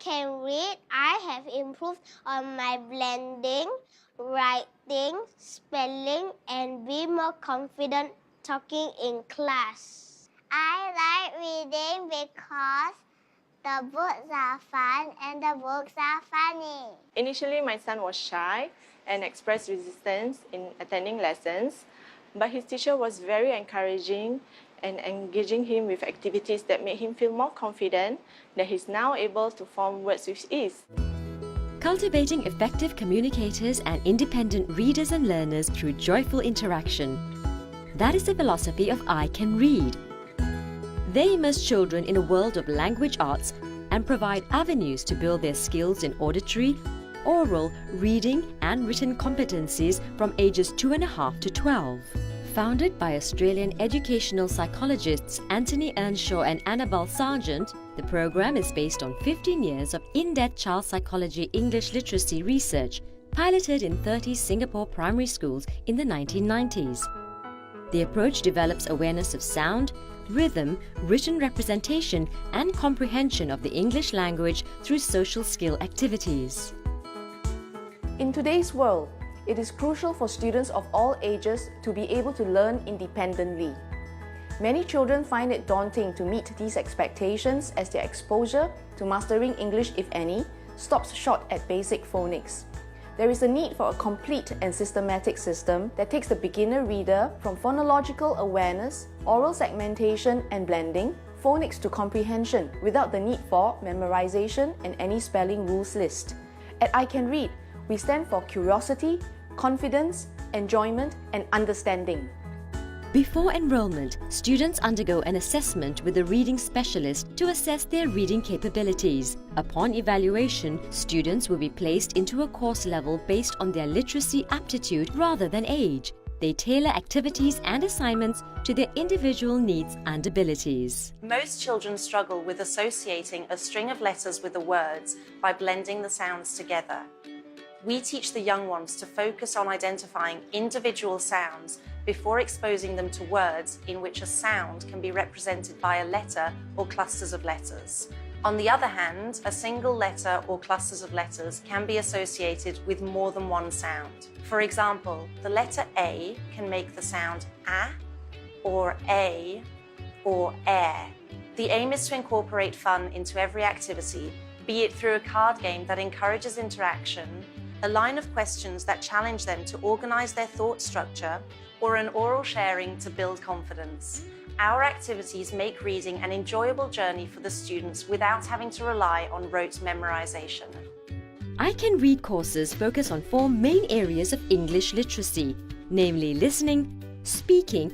can read, I have improved on my blending, writing, spelling, and be more confident talking in class. I like reading because the books are fun and the books are funny. Initially, my son was shy and expressed resistance in attending lessons, but his teacher was very encouraging and engaging him with activities that made him feel more confident that he's now able to form words with ease. Cultivating effective communicators and independent readers and learners through joyful interaction. That is the philosophy of I Can Read. They immerse children in a world of language arts and provide avenues to build their skills in auditory, oral, reading and written competencies from ages 2.5 to 12. Founded by Australian educational psychologists Anthony Earnshaw and Annabelle Sargent, the program is based on 15 years of in-depth child psychology English literacy research, piloted in 30 Singapore primary schools in the 1990s. The approach develops awareness of sound, rhythm, written representation and comprehension of the English language through social skill activities. In today's world, it is crucial for students of all ages to be able to learn independently. Many children find it daunting to meet these expectations as their exposure to mastering English, if any, stops short at basic phonics. There is a need for a complete and systematic system that takes the beginner reader from phonological awareness, oral segmentation and blending, phonics to comprehension without the need for memorization and any spelling rules list. At I Can Read, we stand for curiosity, confidence, enjoyment and understanding. Before enrollment, students undergo an assessment with a reading specialist to assess their reading capabilities. Upon evaluation, students will be placed into a course level based on their literacy aptitude rather than age. They tailor activities and assignments to their individual needs and abilities. Most children struggle with associating a string of letters with the words by blending the sounds together. We teach the young ones to focus on identifying individual sounds before exposing them to words in which a sound can be represented by a letter or clusters of letters. On the other hand, a single letter or clusters of letters can be associated with more than one sound. For example, the letter A can make the sound A or A or air. The aim is to incorporate fun into every activity, be it through a card game that encourages interaction, a line of questions that challenge them to organize their thought structure, or an oral sharing to build confidence. Our activities make reading an enjoyable journey for the students without having to rely on rote memorization. I Can Read courses focus on 4 main areas of English literacy, namely listening, speaking,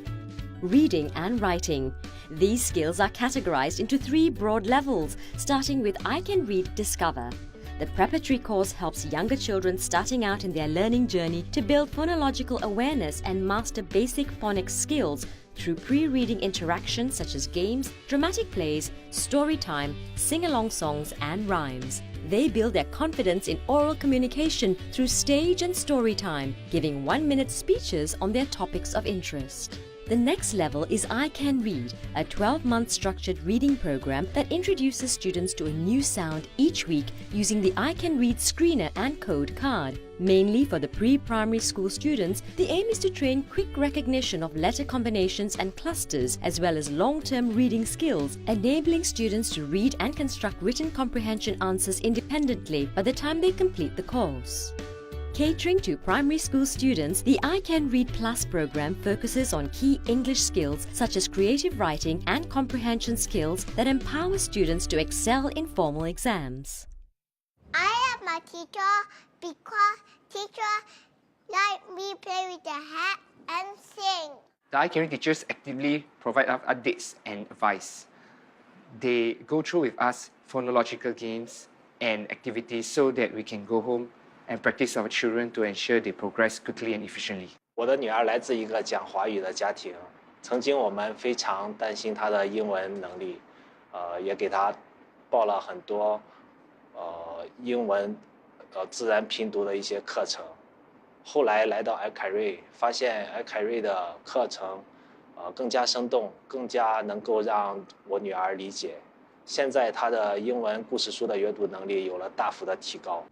reading and writing. These skills are categorized into 3 broad levels, starting with I Can Read Discover. The preparatory course helps younger children starting out in their learning journey to build phonological awareness and master basic phonics skills through pre-reading interactions such as games, dramatic plays, story time, sing-along songs and rhymes. They build their confidence in oral communication through stage and story time, giving 1-minute speeches on their topics of interest. The next level is I Can Read, a 12-month structured reading program that introduces students to a new sound each week using the I Can Read screener and code card. Mainly for the pre-primary school students, the aim is to train quick recognition of letter combinations and clusters as well as long-term reading skills, enabling students to read and construct written comprehension answers independently by the time they complete the course. Catering to primary school students, the I Can Read Plus program focuses on key English skills such as creative writing and comprehension skills that empower students to excel in formal exams. I love my teacher because teacher let me play with the hat and sing. The I Can Read teachers actively provide us updates and advice. They go through with us phonological games and activities so that we can go home and practice our children to ensure they progress quickly and efficiently. 我的女儿来自一个讲华语的家庭，曾经我们非常担心她的英文能力，也给她报了很多英文自然拼读的一些课程。后来来到艾凯瑞，发现艾凯瑞的课程更加生动，更加能够让我女儿理解，现在他的英文故事书的阅读能力有了大幅的提高。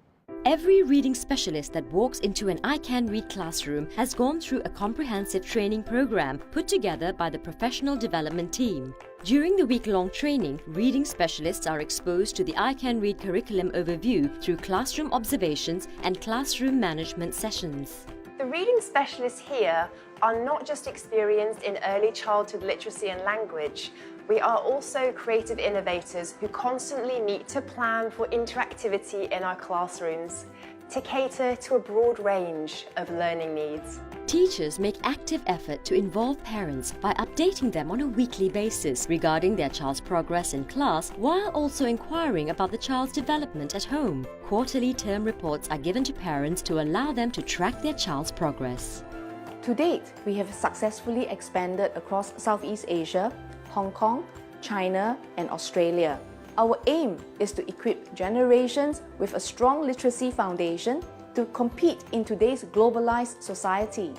Every reading specialist that walks into an I Can Read classroom has gone through a comprehensive training program put together by the professional development team. During the week-long training, reading specialists are exposed to the I Can Read curriculum overview through classroom observations and classroom management sessions. The reading specialists here are not just experienced in early childhood literacy and language. We are also creative innovators who constantly need to plan for interactivity in our classrooms to cater to a broad range of learning needs. Teachers make active effort to involve parents by updating them on a weekly basis regarding their child's progress in class, while also inquiring about the child's development at home. Quarterly term reports are given to parents to allow them to track their child's progress. To date, we have successfully expanded across Southeast Asia, Hong Kong, China, and Australia. Our aim is to equip generations with a strong literacy foundation to compete in today's globalized society.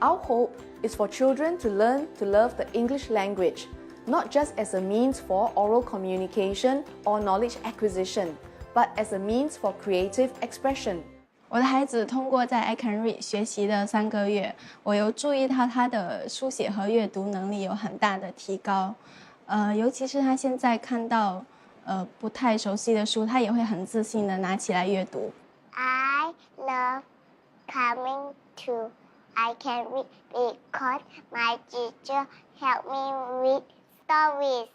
Our hope is for children to learn to love the English language, not just as a means for oral communication or knowledge acquisition, but as a means for creative expression. 我的孩子通过在 I Can Read 学习的3个月，我有注意到他的书写和阅读能力有很大的提高。尤其是他现在看到不太熟悉的书，他也会很自信的拿起来阅读。I love coming to I Can Read because my teacher helped me read stories.